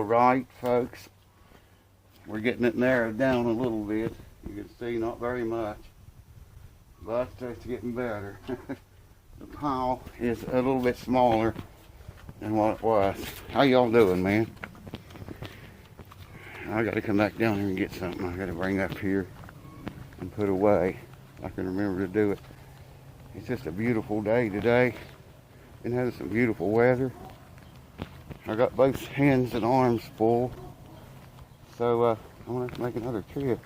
right, folks. We're getting it narrowed down a little bit. You can see not very much, but it's getting better. The pile is a little bit smaller than what it was. How y'all doing, man? I got to come back down here and get something I got to bring up here and put away. I can remember to do it. It's just a beautiful day today. Been having some beautiful weather. I got both hands and arms full. So I'm going to make another trip.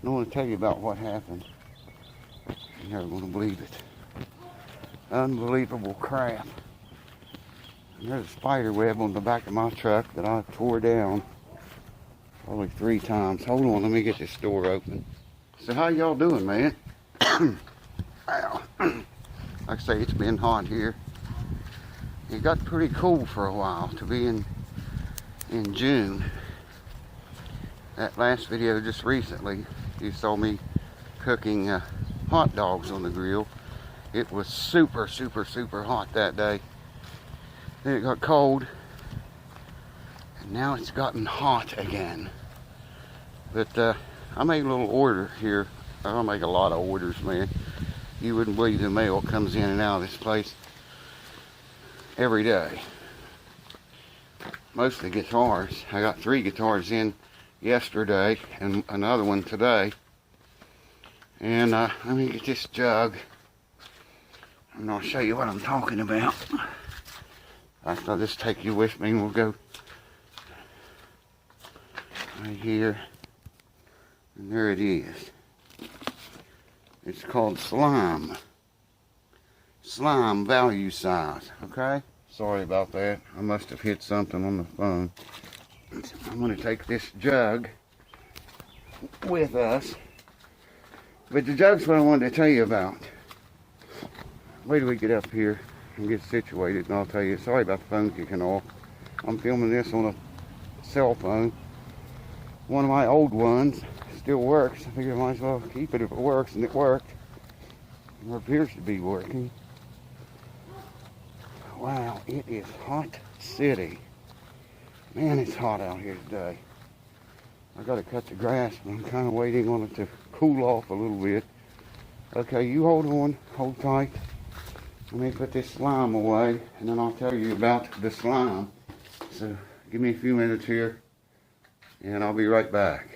I want to tell you about what happened. You're never going to believe it. Unbelievable crap. And there's a spider web on the back of my truck that I tore down probably 3 times. Hold on, let me get this door open. So how y'all doing, man? Wow. Like I say, it's been hot here. It got pretty cool for a while to be in June. That last video just recently, you saw me cooking hot dogs on the grill. It was super, super, super hot that day. Then it got cold, and now it's gotten hot again. But I made a little order here. I make a lot of orders, man. You wouldn't believe the mail comes in and out of this place every day. Mostly guitars. I got 3 guitars in yesterday and another one today. And let me get this jug and I'll show you what I'm talking about. I'll just take you with me and we'll go right here. And there it is. It's called slime. Slime value size, okay? Sorry about that. I must have hit something on the phone. I'm going to take this jug with us. But the jug's what I wanted to tell you about. Wait till we get up here and get situated and I'll tell you. Sorry about the phone kicking off. I'm filming this on a cell phone. One of my old ones. Still works. I figured I might as well keep it if it works, and it worked. Or appears to be working. Wow, it is hot city. Man, it's hot out here today. I gotta cut the grass, but I'm kind of waiting on it to cool off a little bit. Okay, you hold on, hold tight. Let me put this slime away, and then I'll tell you about the slime. So, give me a few minutes here, and I'll be right back.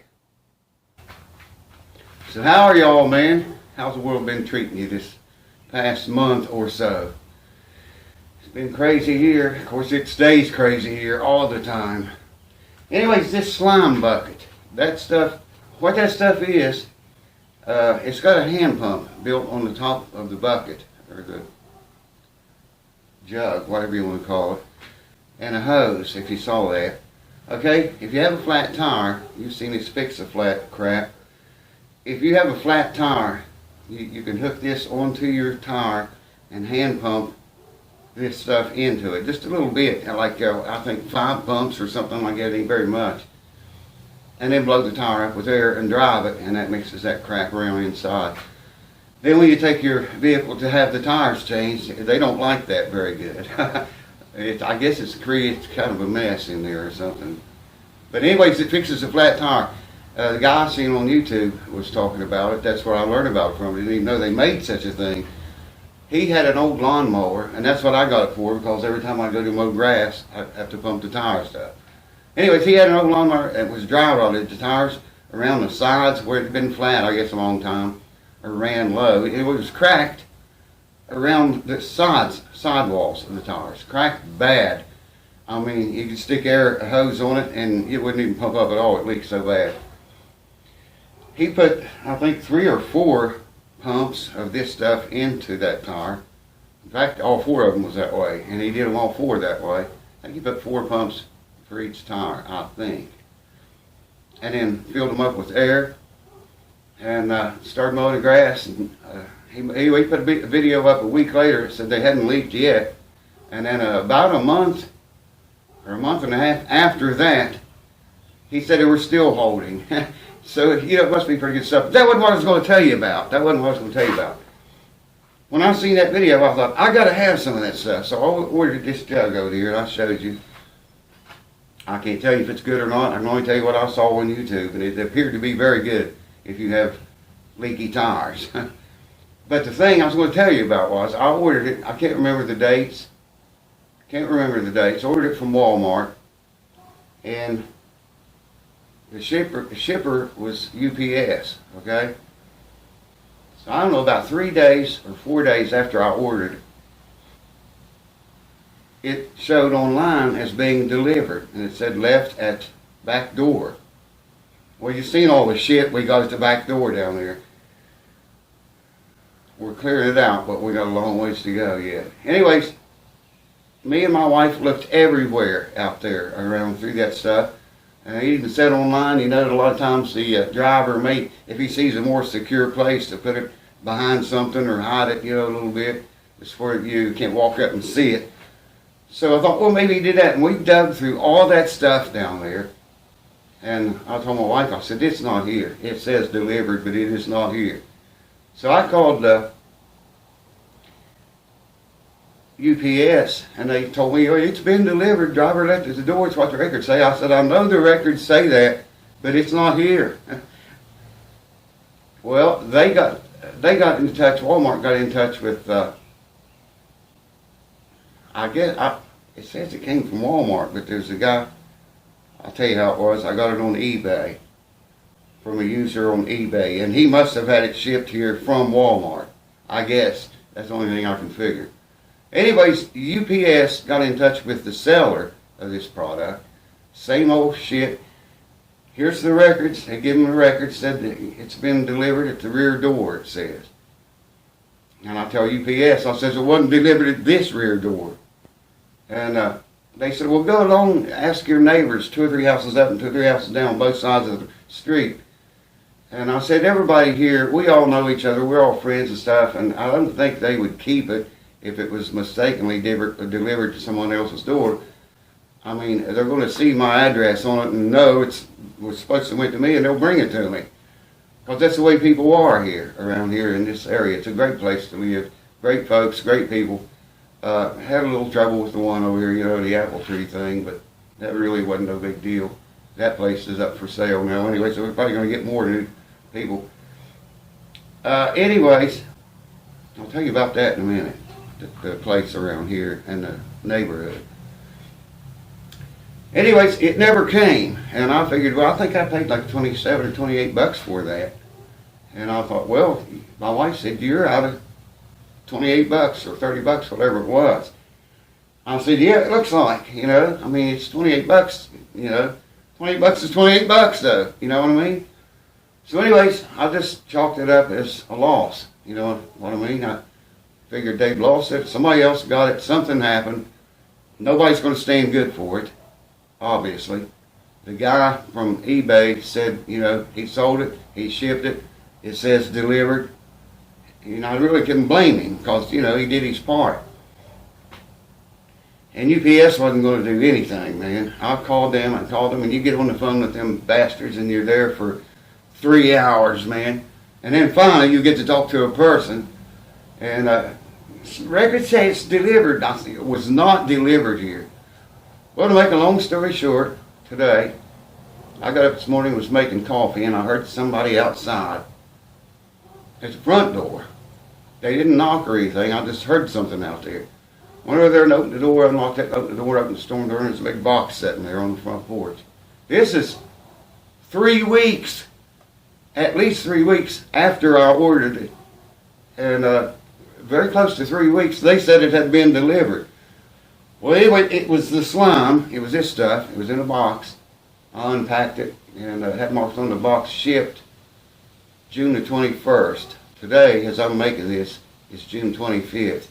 So how are y'all, man? How's the world been treating you this past month or so? It's been crazy here. Of course, it stays crazy here all the time. Anyways, this slime bucket, that stuff, what that stuff is, it's got a hand pump built on the top of the bucket, or the jug, whatever you want to call it, and a hose, if you saw that. Okay, if you have a flat tire, you've seen this fix-a-flat crap. If you have a flat tire, you can hook this onto your tire and hand pump this stuff into it. Just a little bit, like I think 5 pumps or something like that, ain't very much. And then blow the tire up with air and drive it, and that mixes that crap around inside. Then when you take your vehicle to have the tires changed, they don't like that very good. I guess it creates kind of a mess in there or something. But anyways, it fixes a flat tire. The guy I seen on YouTube was talking about it. That's where I learned about it from. I didn't even know they made such a thing. He had an old lawnmower, and that's what I got it for, because every time I go to mow grass, I have to pump the tires up. Anyways, he had an old lawnmower that was dry rotted. The tires around the sides where it had been flat, I guess, a long time, or ran low. It was cracked around the sidewalls of the tires. Cracked bad. I mean, you could stick a hose on it, and it wouldn't even pump up at all. It leaked so bad. He put, I think, 3 or 4 pumps of this stuff into that tire. In fact, all 4 of them was that way, and he did them all 4 that way. I think he put 4 pumps for each tire, I think. And then filled them up with air, and started mowing the grass. And he put a video up a week later, said they hadn't leaked yet. And then about a month, or a month and a half after that, he said they were still holding. So, you know, it must be pretty good stuff. But that wasn't what I was going to tell you about. When I seen that video, I thought, I got to have some of that stuff. So I ordered this jug over here, and I showed you. I can't tell you if it's good or not. I can only tell you what I saw on YouTube, and it appeared to be very good if you have leaky tires. But the thing I was going to tell you about was I ordered it. I can't remember the dates. Ordered it from Walmart, and the shipper was UPS. Okay. So I don't know, about 3 days or 4 days after I ordered it, it showed online as being delivered, and it said left at back door. Well, you've seen all the shit we got at the back door down there. We're clearing it out, but we got a long ways to go yet. Anyways, me and my wife looked everywhere out there around through that stuff. And I even said online, you know, a lot of times the driver may, if he sees a more secure place to put it behind something or hide it, you know, a little bit, it's where you can't walk up and see it. So I thought, well, maybe he did that. And we dug through all that stuff down there. And I told my wife, I said, it's not here. It says delivered, but it is not here. So I called UPS, and they told me, oh, it's been delivered. Driver left at the door. It's what the records say. I said, I know the records say that, but it's not here. Well, they got in touch. Walmart got in touch with. It says it came from Walmart, but there's a guy. I'll tell you how it was. I got it on eBay from a user on eBay, and he must have had it shipped here from Walmart. I guess that's the only thing I can figure. Anyways, UPS got in touch with the seller of this product. Same old shit. Here's the records. They give them the records. Said that it's been delivered at the rear door, it says. And I tell UPS, I says it wasn't delivered at this rear door. And they said, well, go along, ask your neighbors, 2 or 3 houses up and 2 or 3 houses down, both sides of the street. And I said, everybody here, we all know each other. We're all friends and stuff. And I don't think they would keep it if it was mistakenly delivered to someone else's door. I mean, they're going to see my address on it and know it was supposed to went to me, and they'll bring it to me. Because that's the way people are here, around here in this area. It's a great place to live. Great folks, great people. Had a little trouble with the one over here, you know, the apple tree thing, but that really wasn't no big deal. That place is up for sale now anyway, so we're probably going to get more new people. Anyways, I'll tell you about that in a minute. The place around here and the neighborhood. Anyways, it never came, and I figured, well, I think I paid like 27 or 28 bucks for that. And I thought, well, my wife said, you're out of 28 bucks or 30 bucks, whatever it was. I said, yeah, it looks like, you know, I mean, it's 28 bucks, you know, 28 bucks is 28 bucks though, you know what I mean? So anyways, I just chalked it up as a loss, you know what I mean? I figured they'd lost it, somebody else got it, something happened. Nobody's going to stand good for it, obviously. The guy from eBay said, you know, he sold it, he shipped it, it says delivered. You know, I really couldn't blame him because, you know, he did his part. And UPS wasn't going to do anything, man. I called them, and you get on the phone with them bastards and you're there for 3 hours, man. And then finally you get to talk to a person, and records say it's delivered. I said, it was not delivered here. Well, to make a long story short, today, I got up this morning, was making coffee, and I heard somebody outside at the front door. They didn't knock or anything, I just heard something out there. Went over there and opened the door, unlocked it, opened the door, opened the storm door, and there's a big box sitting there on the front porch. This is 3 weeks, at least 3 weeks after I ordered it. And very close to 3 weeks, they said it had been delivered. Well, anyway, it was the slime. It was this stuff. It was in a box. I unpacked it and had marked on the box, shipped June the 21st. Today, as I'm making this, is June 25th.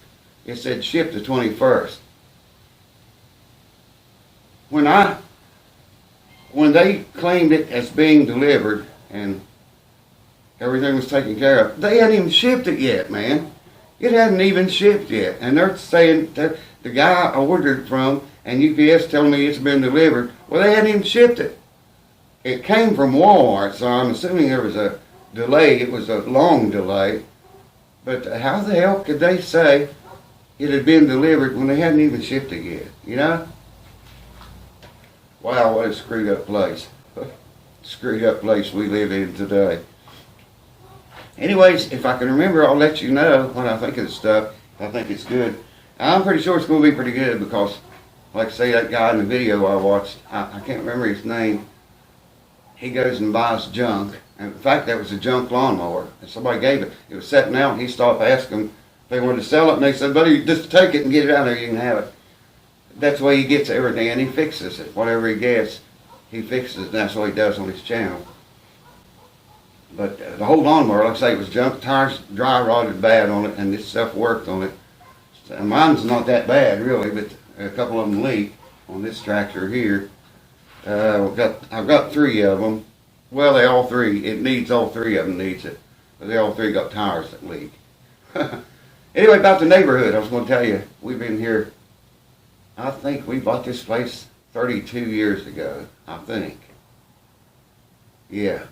It said shipped the 21st. When they claimed it as being delivered and everything was taken care of, they hadn't even shipped it yet, man. It hadn't even shipped yet. And they're saying that the guy I ordered it from and UPS telling me it's been delivered. Well, they hadn't even shipped it. It came from Walmart, so I'm assuming there was a delay. It was a long delay. But how the hell could they say it had been delivered when they hadn't even shipped it yet, you know? Wow, what a screwed up place. Screwed up place we live in today. Anyways, if I can remember, I'll let you know what I think of the stuff. I think it's good. I'm pretty sure it's going to be pretty good because, like I say, that guy in the video I watched, I can't remember his name. He goes and buys junk. And in fact, that was a junk lawnmower. And somebody gave it. It was sitting out, and he stopped asking them if they wanted to sell it. And they said, buddy, just take it and get it out of there. You can have it. That's the way he gets everything, and he fixes it. Whatever he gets, he fixes it. And that's what he does on his channel. But the whole lawnmower, like I say, it was junk. Tires dry rotted bad on it, and this stuff worked on it. And mine's not that bad, really, but a couple of them leak on this tractor here. I've got 3 of them. Well, they all 3. It needs all 3 of them needs it. But they all 3 got tires that leak. Anyway, about the neighborhood, I was going to tell you, we've been here. I think we bought this place 32 years ago. I think. Yeah.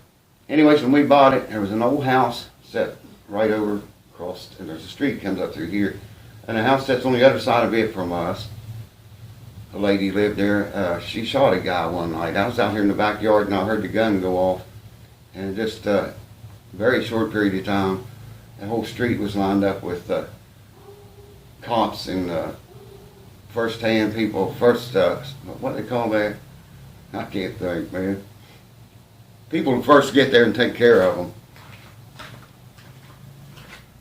Anyways, when we bought it, there was an old house set right over across, and there's a street comes up through here, and a house that's on the other side of it from us. A lady lived there. She shot a guy one night. I was out here in the backyard, and I heard the gun go off, and just a very short period of time, the whole street was lined up with cops and first-hand people. What do they call that? I can't think, man. People who first get there and take care of them.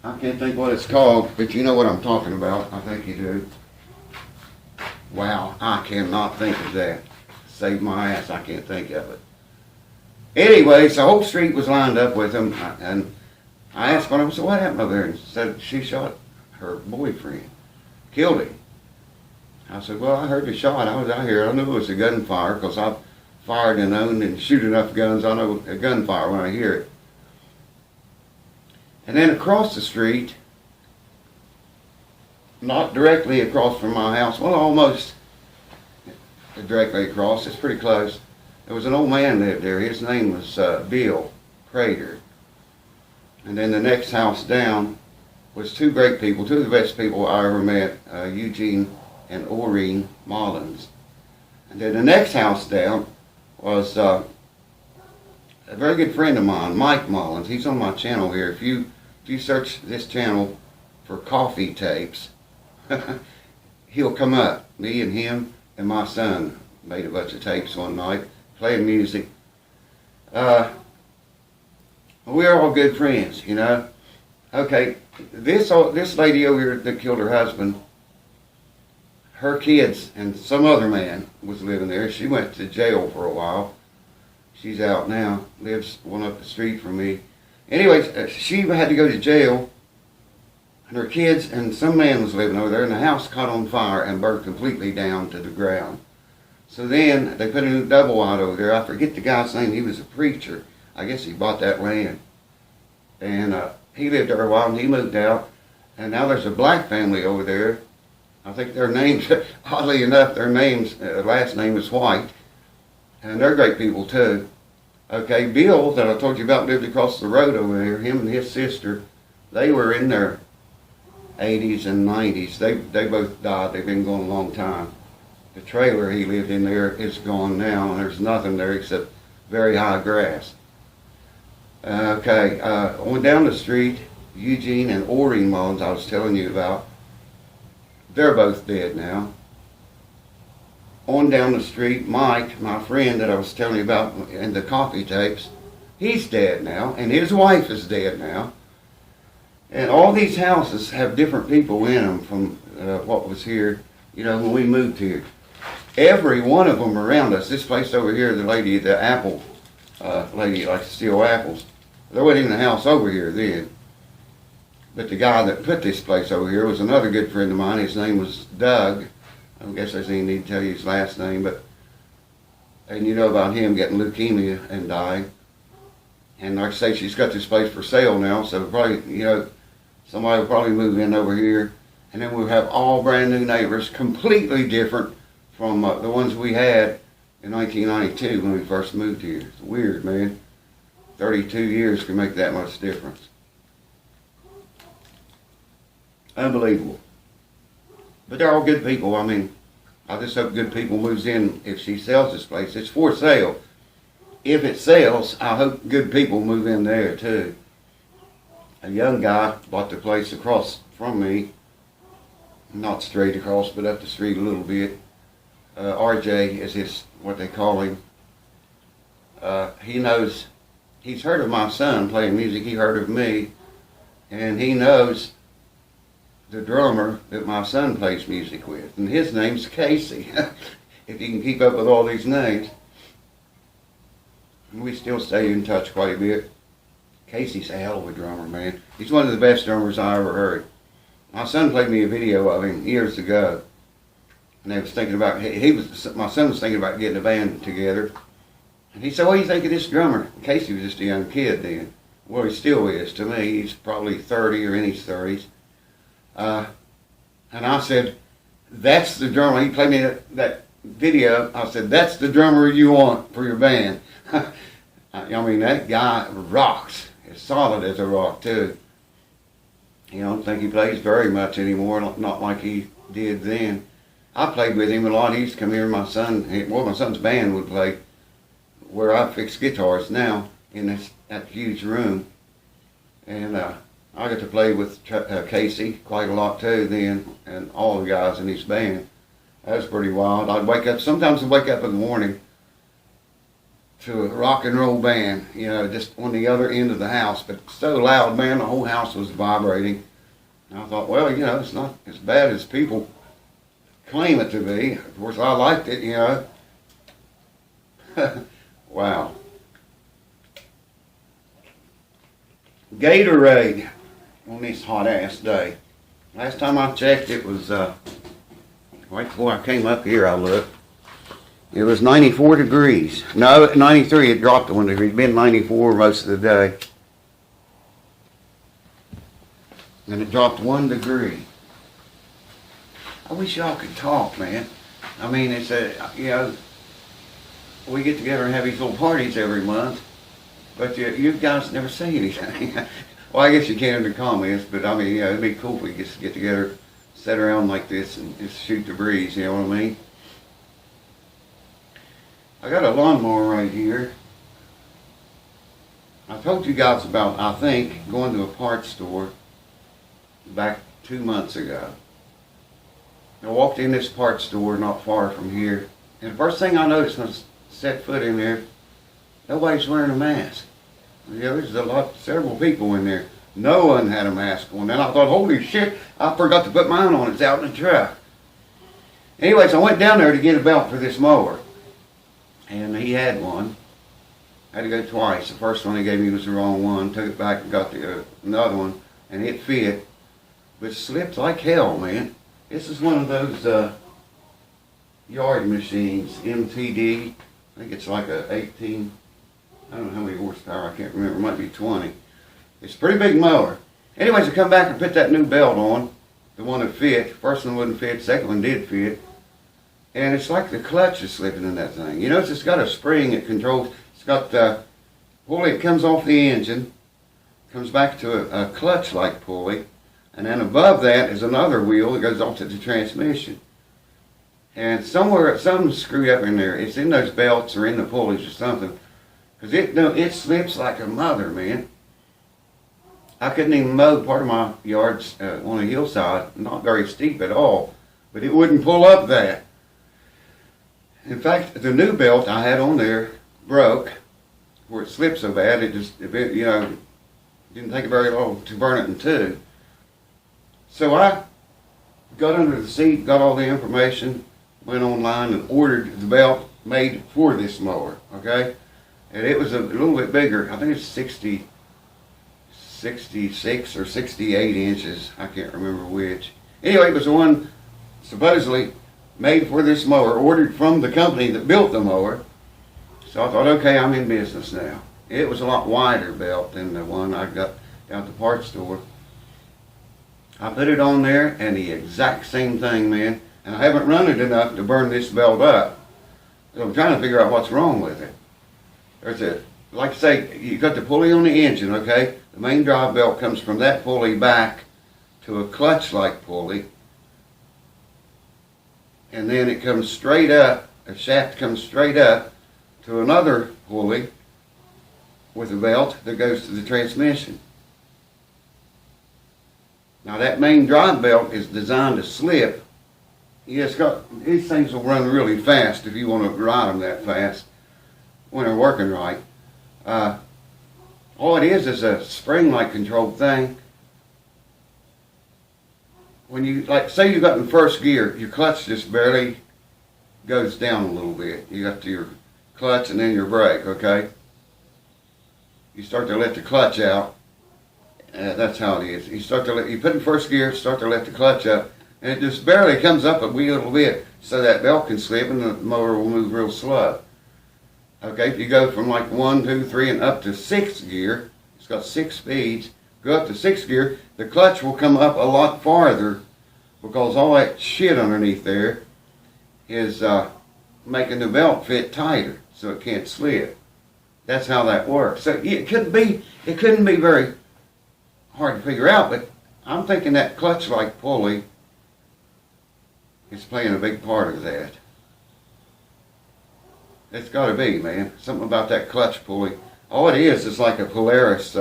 I can't think what it's called, but you know what I'm talking about. I think you do. Wow, I cannot think of that. Save my ass, I can't think of it. Anyways, the whole street was lined up with them, and I asked one of them, so what happened over there? And said she shot her boyfriend, killed him. I said, well, I heard the shot. I was out here. I knew it was a gunfire because I've fired and owned and shoot enough guns. I know a gunfire when I hear it. And then across the street, not directly across from my house, well, almost directly across, it's pretty close, there was an old man lived there. His name was Bill Prater. And then the next house down was 2 great people, 2 of the best people I ever met, Eugene and Oreen Mullins. And then the next house down was a very good friend of mine, Mike Mullins. He's on my channel here. If you search this channel for coffee tapes, he'll come up. Me and him and my son made a bunch of tapes one night, playing music. We're all good friends, you know. Okay, this lady over here that killed her husband, her kids and some other man was living there. She went to jail for a while. She's out now, lives one up the street from me. Anyways, she had to go to jail, and her kids and some man was living over there, and the house caught on fire and burned completely down to the ground. So then they put a new double wide over there. I forget the guy's name. He was a preacher. I guess he bought that land. And he lived there a while, and he moved out. And now there's a black family over there. I think their names, oddly enough, their names, last name is White. And they're great people too. Okay, Bill, that I told you about, lived across the road over there. Him and his sister, they were in their 80s and 90s. They both died. They've been gone a long time. The trailer he lived in there is gone now, and there's nothing there except very high grass. Okay, on down the street, Eugene and Oreen Mullins I was telling you about, they're both dead now. On down the street, Mike, my friend that I was telling you about in the coffee tapes, he's dead now, and his wife is dead now. And all these houses have different people in them from what was here, you know, when we moved here. Every one of them around us, this place over here, the apple lady likes to steal apples. There wasn't even a house over here then. But the guy that put this place over here was another good friend of mine. His name was Doug. I guess I didn't need to tell you his last name, and you know about him getting leukemia and dying. And like I say, she's got this place for sale now, so probably, you know, somebody will probably move in over here. And then we'll have all brand new neighbors, completely different from the ones we had in 1992 when we first moved here. It's weird, man. 32 years can make that much difference. Unbelievable. But they're all good people. I mean, I just hope good people moves in if she sells this place. It's for sale. If it sells, I hope good people move in there too. A young guy bought the place across from me. Not straight across, but up the street a little bit. RJ is his, what they call him. He knows, he's heard of my son playing music. He heard of me. And he knows the drummer that my son plays music with, and his name's Casey. If you can keep up with all these names. And we still stay in touch quite a bit. Casey's a hell of a drummer, man. He's one of the best drummers I ever heard. My son played me a video of him years ago, and they was thinking about, my son was thinking about getting a band together, and he said, "What do you think of this drummer?" Casey was just a young kid then. Well, he still is to me. He's probably 30 or in his 30s. And I said, "That's the drummer." He played me that video. I said, "That's the drummer you want for your band." I mean, that guy rocks. As solid as a rock, too. I don't think he plays very much anymore, not like he did then. I played with him a lot. He used to come here, my son's band would play where I fix guitars now in that huge room. And I got to play with Casey quite a lot too then, and all the guys in his band. That was pretty wild. Sometimes I'd wake up in the morning to a rock and roll band, just on the other end of the house, but so loud, man, the whole house was vibrating. And I thought, well, it's not as bad as people claim it to be. Of course, I liked it, Wow. Gatorade on this hot-ass day. Last time I checked, it was, right before I came up here, I looked. It was 94 degrees. No, 93. It dropped 1 degree. It's been 94 most of the day. And it dropped 1 degree. I wish y'all could talk, man. I mean, it's we get together and have these little parties every month, but you guys never say anything. Well, I guess you can in the comments, but I mean, it'd be cool if we just get together, sit around like this, and just shoot the breeze, you know what I mean? I got a lawnmower right here. I told you guys about, I think, going to a parts store back 2 months ago. I walked in this parts store not far from here, and the first thing I noticed when I set foot in there, nobody's wearing a mask. There's several people in there. No one had a mask on. And I thought, holy shit, I forgot to put mine on. It's out in the truck. Anyways, I went down there to get a belt for this mower. And he had one. I had to go twice. The first one he gave me was the wrong one. Took it back and got another one. And it fit. But it slipped like hell, man. This is one of those yard machines, MTD. I think it's like a 18, I don't know how many horsepower, I can't remember. It might be 20. It's a pretty big mower. Anyways, I come back and put that new belt on. The one that fit. First one wouldn't fit. Second one did fit. And it's like the clutch is slipping in that thing. It's got a spring that controls. It's got pulley. It comes off the engine, comes back to a clutch-like pulley, and then above that is another wheel that goes off to the transmission. And something's screwed up in there. It's in those belts or in the pulleys or something, because it slips like a mother, man. I couldn't even mow part of my yards on a hillside, not very steep at all, but it wouldn't pull up that. In fact, the new belt I had on there broke, where it slipped so bad, it didn't take it very long to burn it in two. So I got under the seat, got all the information, went online and ordered the belt made for this mower, okay? And it was a little bit bigger. I think it's 66 or 68 inches. I can't remember which. Anyway, it was the one supposedly made for this mower, ordered from the company that built the mower. So I thought, okay, I'm in business now. It was a lot wider belt than the one I got down at the parts store. I put it on there, and the exact same thing, man. And I haven't run it enough to burn this belt up. So I'm trying to figure out what's wrong with it. Like I say, you got the pulley on the engine, okay? The main drive belt comes from that pulley back to a clutch-like pulley. and then it comes straight up, a shaft comes straight up to another pulley with a belt that goes to the transmission. Now that main drive belt is designed to slip. Yeah, these things will run really fast if you want to ride them that fast when they're working right. All it is a spring-like controlled thing. When you, like, say you got in first gear, your clutch just barely goes down a little bit. You got your clutch and then your brake, okay? You start to let the clutch out. That's how it is. You put in first gear, start to let the clutch up, and it just barely comes up a wee little bit, so that belt can slip and the mower will move real slow. Okay, if you go from like 1, 2, 3, and up to 6 gear, it's got 6 speeds. Go up to 6 gear, the clutch will come up a lot farther because all that shit underneath there is making the belt fit tighter so it can't slip. That's how that works. So it couldn't be very hard to figure out, but I'm thinking that clutch-like pulley is playing a big part of that. It's got to be, man. Something about that clutch pulley. All it is like a Polaris.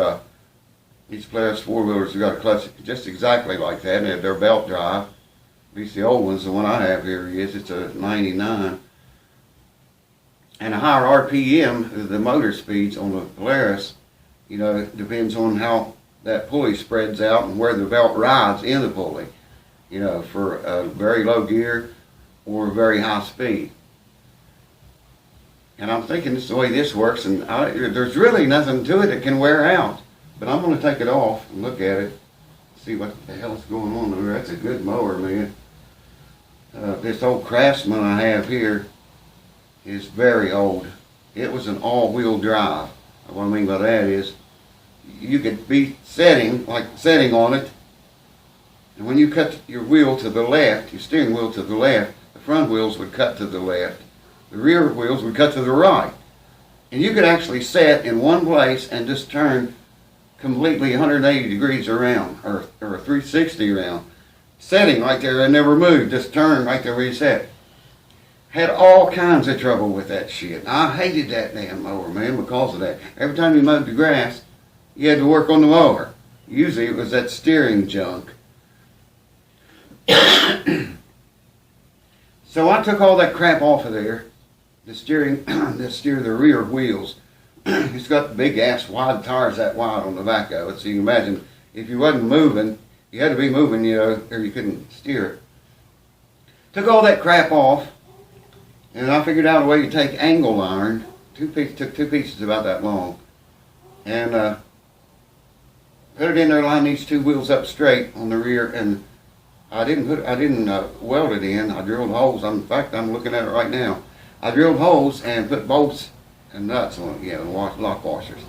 These Polaris 4-wheelers have got a clutch just exactly like that, and they're belt drive. At least the old ones, the one I have here it's a 99. And a higher RPM, the motor speeds on the Polaris, you know, it depends on how that pulley spreads out and where the belt rides in the pulley, you know, for a very low gear or very high speed. And I'm thinking this is the way this works, and there's really nothing to it that can wear out. But I'm going to take it off and look at it, see what the hell is going on there. That's a good mower, man. This old Craftsman I have here is very old. It was an all-wheel drive. What I mean by that is you could be setting on it, and when you cut your wheel to the left, your steering wheel to the left, the front wheels would cut to the left, the rear wheels would cut to the right. And you could actually set in one place and just turn completely 180 degrees around, or 360 around. Setting right there and never moved, just turn right there where you sat. Had all kinds of trouble with that shit. I hated that damn mower, man, because of that. Every time you mowed the grass, you had to work on the mower. Usually it was that steering junk. So I took all that crap off of there. The steering, to steer the rear wheels. It's got big ass wide tires that wide on the back of it. So you can imagine if you wasn't moving, you had to be moving, you know, or you couldn't steer it. Took all that crap off, and I figured out a way to take angle iron. Took two pieces about that long, and put it in there, line these two wheels up straight on the rear, and I didn't weld it in. I drilled holes. In fact, I'm looking at it right now. I drilled holes and put bolts and nuts on it, you know, lock washers.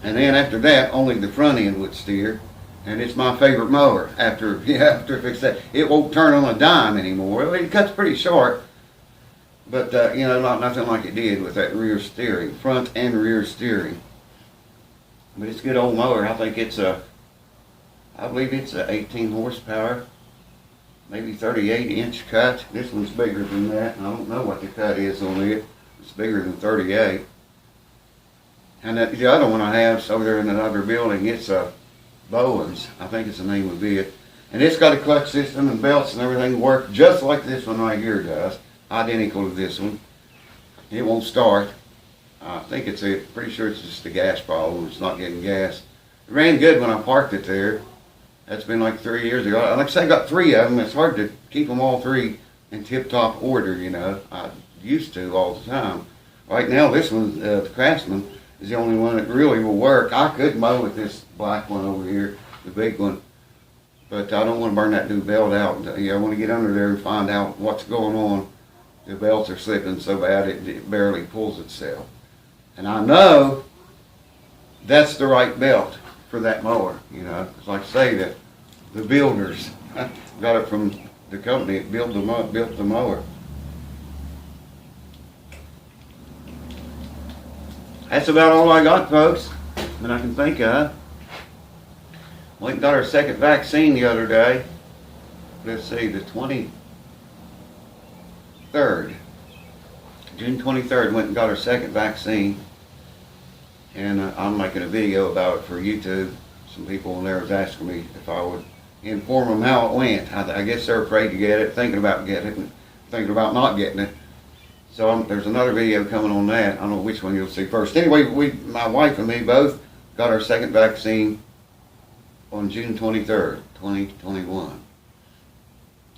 And then after that, only the front end would steer. And it's my favorite mower. After I fix that, it won't turn on a dime anymore. It cuts pretty short, but you know, nothing like it did with that rear steering, front and rear steering. But it's a good old mower. I think I believe it's a 18 horsepower, maybe 38-inch cut. This one's bigger than that. I don't know what the cut is on it. It's bigger than 38. And the other one I have over there in another building, it's a Bowen's, I think it's the name of it. And it's got a clutch system and belts and everything work just like this one right here does. Identical to this one. It won't start. I think pretty sure it's just a gas problem. It's not getting gas. It ran good when I parked it there. That's been like 3 years ago. Like I say, I got 3 of them. It's hard to keep them all 3 in tip-top order, you know. I used to all the time. Right now, this one, the Craftsman, is the only one that really will work. I could mow with this black one over here, the big one, but I don't want to burn that new belt out. I want to get under there and find out what's going on. The belts are slipping so bad it barely pulls itself. And I know that's the right belt for that mower, you know. It's like I say, the builders got it from the company that built the mower. That's about all I got, folks, that I can think of. We got our second vaccine the other day. Let's see, the 3rd. June 23rd, went and got her second vaccine. And I'm making a video about it for YouTube. Some people on there was asking me if I would inform them how it went. I guess they're afraid to get it, thinking about getting it, and thinking about not getting it. So there's another video coming on that. I don't know which one you'll see first. Anyway, my wife and me both got our second vaccine on June 23rd, 2021.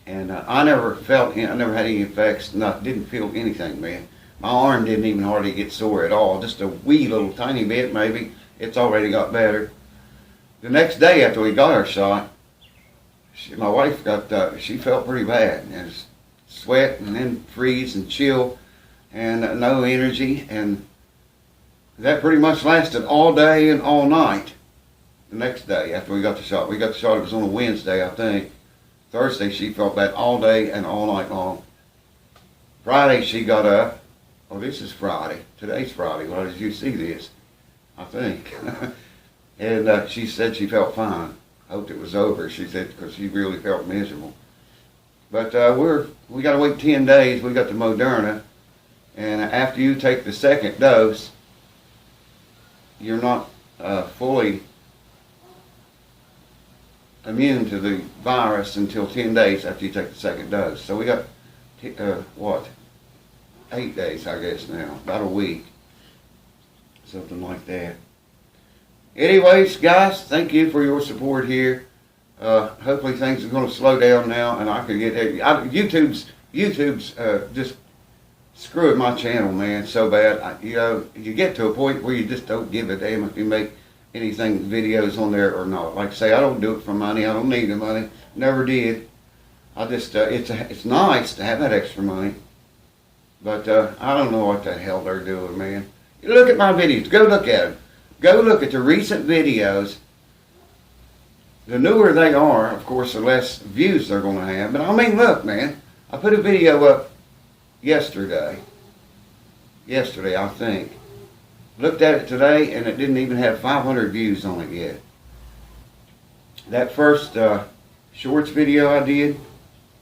And I never had any effects, didn't feel anything, man. My arm didn't even hardly get sore at all, just a wee little tiny bit maybe. It's already got better. The next day after we got our shot, my wife she felt pretty bad. And was sweat and then freeze and chill and no energy. And that pretty much lasted all day and all night. The next day after we got the shot. We got the shot, it was on a Wednesday, I think. Thursday she felt bad all day and all night long. Friday she got up. Oh, this is Friday. Today's Friday. Well, did you see this? I think. And she said she felt fine. Hoped it was over, she said, because she really felt miserable. But we got to wait 10 days. We got the Moderna. And after you take the second dose, you're not fully immune to the virus until 10 days after you take the second dose. So we got, 8 days, I guess now, about a week, something like that. Anyways, guys, thank you for your support here. Hopefully things are going to slow down now, and I can get YouTube's just screwing my channel, man, so bad. You get to a point where you just don't give a damn if you make anything videos on there or not. Like I say, I don't do it for money. I don't need the money. Never did. I just it's nice to have that extra money. But I don't know what the hell they're doing, man. You look at my videos. Go look at them. Go look at the recent videos. The newer they are, of course, the less views they're going to have. But I mean, look, man. I put a video up yesterday. Yesterday, I think. Looked at it today, and it didn't even have 500 views on it yet. That first shorts video I did,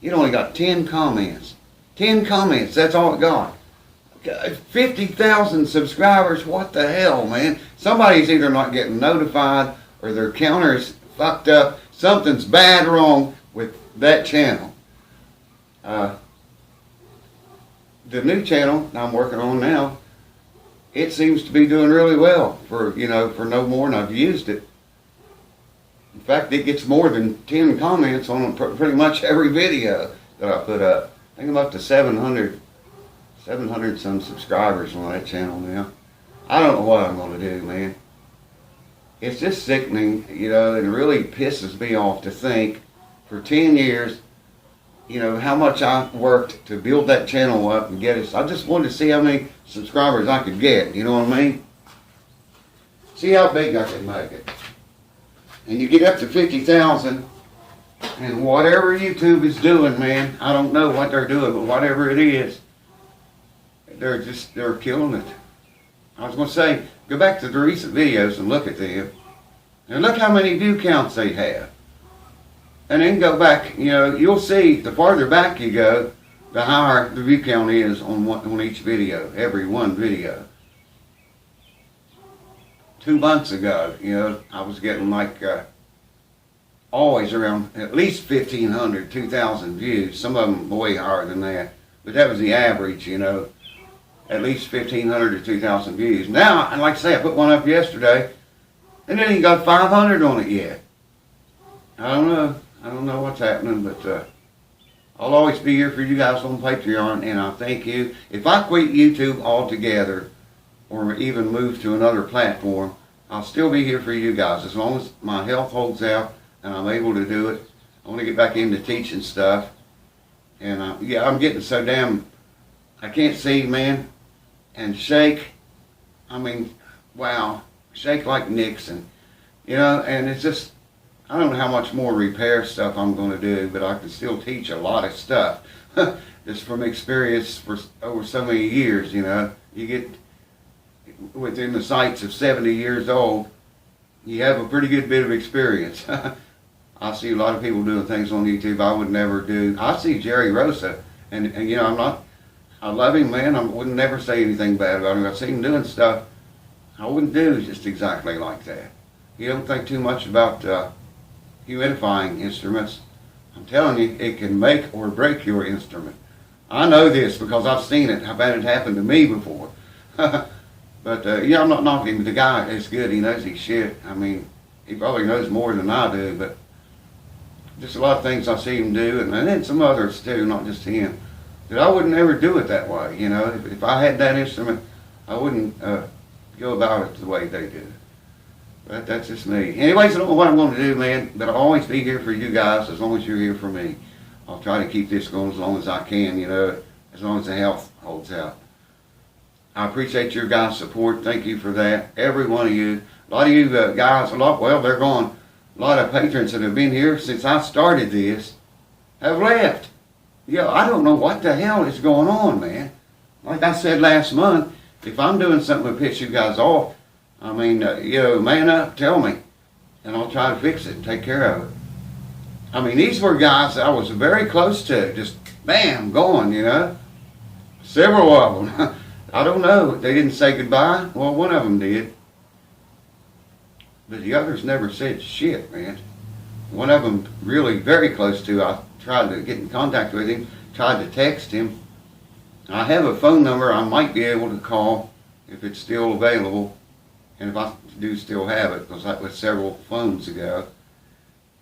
it only got 10 comments. 10 comments, that's all it got. 50,000 subscribers, what the hell, man? Somebody's either not getting notified or their counter's fucked up. Something's bad wrong with that channel. The new channel I'm working on now, it seems to be doing really well for no more than I've used it. In fact, it gets more than 10 comments on pretty much every video that I put up. I think I'm up to 700 some subscribers on that channel now. I don't know what I'm going to do, man. It's just sickening, and it really pisses me off to think for 10 years, how much I worked to build that channel up and get it. I just wanted to see how many subscribers I could get, you know what I mean? See how big I can make it. And you get up to 50,000, and whatever YouTube is doing, man, I don't know what they're doing, but whatever it is, they're killing it. I was going to say, go back to the recent videos and look at them. And look how many view counts they have. And then go back, you'll see the farther back you go, the higher the view count is on each video, every one video. 2 months ago, I was getting like always around at least 1,500, 2,000 views. Some of them way higher than that. But that was the average, at least 1,500 to 2,000 views. Now, and like I say, I put one up yesterday, and then he got 500 on it yet. I don't know what's happening, but I'll always be here for you guys on Patreon, and I thank you. If I quit YouTube altogether, or even move to another platform, I'll still be here for you guys as long as my health holds out and I'm able to do it. I want to get back into teaching stuff, and I'm getting so damn, I can't see, man, and shake. I mean, wow, shake like Nixon, and it's just, I don't know how much more repair stuff I'm going to do, but I can still teach a lot of stuff. Just from experience for over so many years, you get within the sights of 70 years old, you have a pretty good bit of experience. I see a lot of people doing things on YouTube I would never do. I see Jerry Rosa, and I'm I love him, man. I wouldn't never say anything bad about him. I've seen him doing stuff I wouldn't do just exactly like that. You don't think too much about humidifying instruments. I'm telling you, it can make or break your instrument. I know this because I've seen it. I've had it happen to me before. But yeah, I'm not knocking him. The guy is good. He knows his shit. I mean, he probably knows more than I do, but just a lot of things I see him do, and then some others too, not just him, that I wouldn't ever do it that way. You know, if I had that instrument, I wouldn't go about it the way they do. But that's just me. Anyways, I don't know what I'm going to do, man, but I'll always be here for you guys as long as you're here for me. I'll try to keep this going as long as I can, you know, as long as the health holds out. I appreciate your guys' support. Thank you for that. Every one of you. A lot of you guys, well, they're gone. A lot of patrons that have been here since I started this have left. Yeah, I don't know what the hell is going on, man. Like I said last month, if I'm doing something to piss you guys off, I mean, you know, man up, tell me, and I'll try to fix it and take care of it. I mean, these were guys that I was very close to, just bam, going, you know. Several of them. I don't know. They didn't say goodbye. Well, one of them did. But the others never said shit, man. One of them really very close to, I tried to get in contact with him, tried to text him. I have a phone number I might be able to call if it's still available. And if I do still have it, because that was several phones ago.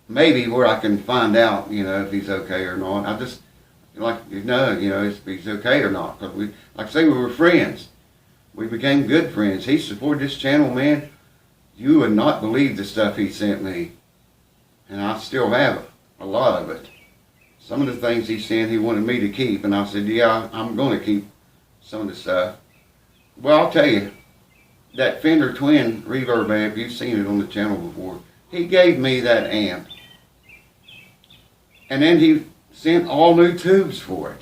Maybe where I can find out, you know, if he's okay or not. I just like to know, you know, if he's okay or not. Because we, like I say, we were friends. We became good friends. He supported this channel, man. You would not believe the stuff he sent me. And I still have it, a lot of it. Some of the things he sent, he wanted me to keep. And I said, yeah, I'm going to keep some of the stuff. Well, I'll tell you, that Fender Twin reverb amp, you've seen it on the channel before. He gave me that amp. And then he sent all new tubes for it.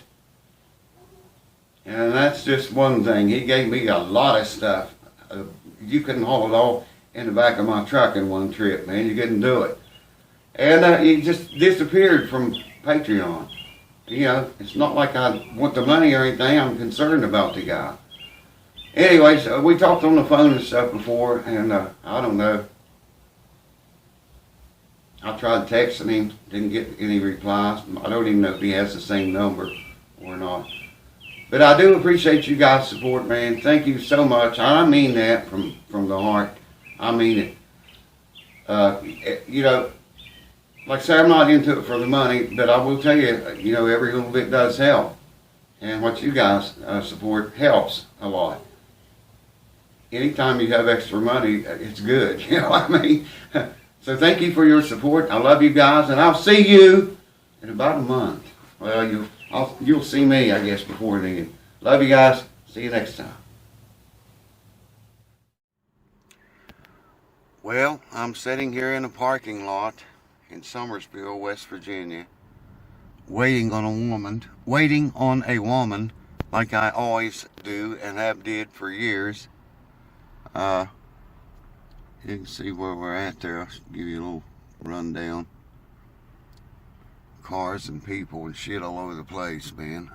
And that's just one thing. He gave me a lot of stuff. You couldn't haul it all in the back of my truck in one trip, man. You couldn't do it. And he just disappeared from Patreon. You know, it's not like I want the money or anything. I'm concerned about the guy. Anyways, we talked on the phone and stuff before, and I don't know. I tried texting him, didn't get any replies. I don't even know if he has the same number or not. But I do appreciate you guys' support, man. Thank you so much. I mean that from the heart. I mean it. You know, like I say, I'm not into it for the money, but I will tell you, you know, every little bit does help. And what you guys support helps a lot. Anytime you have extra money, it's good. You know what I mean? So thank you for your support. I love you guys, and I'll see you in about a month. Well, you'll see me, I guess, before then. Love you guys. See you next time. Well, I'm sitting here in a parking lot in Summersville, West Virginia, waiting on a woman like I always do and have did for years. You can see where we're at there. I'll give you a little rundown. Cars and people and shit all over the place, man.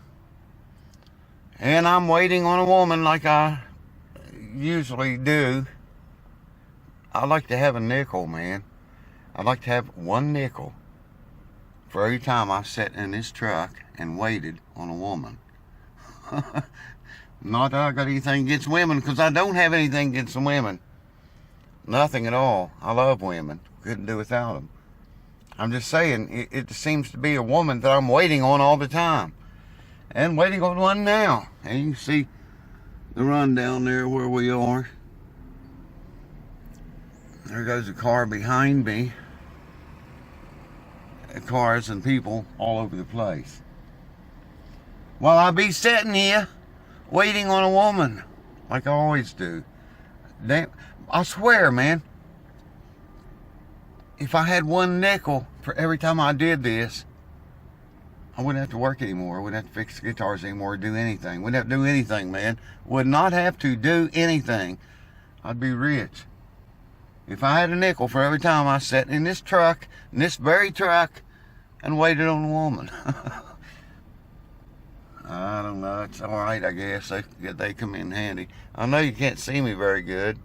And I'm waiting on a woman like I usually do. I like to have a nickel, man. I'd like to have one nickel for every time I sat in this truck and waited on a woman. Not that I got anything against women, because I don't have anything against the women. Nothing at all. I love women. Couldn't do without them. I'm just saying, it seems to be a woman that I'm waiting on all the time. And waiting on one now. And you can see the run down there where we are. There goes a car behind me. Cars and people all over the place. Well, I'll be sitting here waiting on a woman like I always do. Damn, I swear, man, if I had one nickel for every time I did this, I wouldn't have to work anymore. I wouldn't have to fix guitars anymore or do anything. Wouldn't have to do anything, man. Would not have to do anything. I'd be rich. If I had a nickel for every time I sat in this truck, in this very truck, and waited on a woman. I don't know. It's all right, I guess. They come in handy. I know you can't see me very good.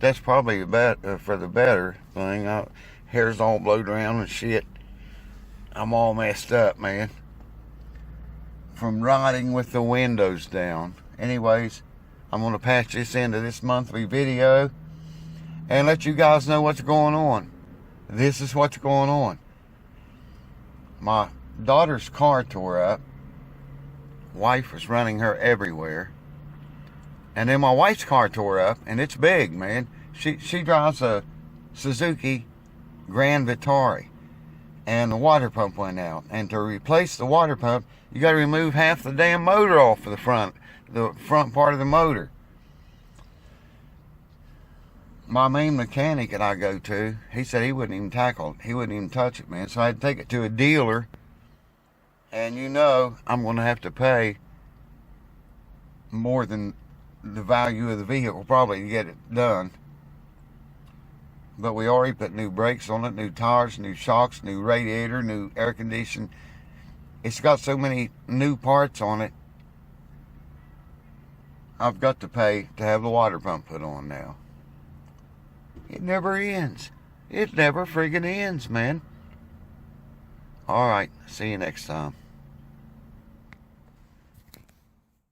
That's probably for the better thing. Hair's all blowed around and shit. I'm all messed up, man, from riding with the windows down. Anyways, I'm going to patch this into this monthly video and let you guys know what's going on. This is what's going on. My daughter's car tore up. Wife was running her everywhere. And then my wife's car tore up, and it's big, man. She drives a Suzuki Grand Vitara, and the water pump went out. And to replace the water pump, you got to remove half the damn motor off of the front part of the motor. My main mechanic that I go to, he said he wouldn't even touch it, man. So I had to take it to a dealer, and I'm going to have to pay more than the value of the vehicle probably to get it done. But we already put new brakes on it, new tires, new shocks, new radiator, new air conditioning. It's got so many new parts on it, I've got to pay to have the water pump put on now. It never ends. It never friggin' ends, man. Alright, see you next time.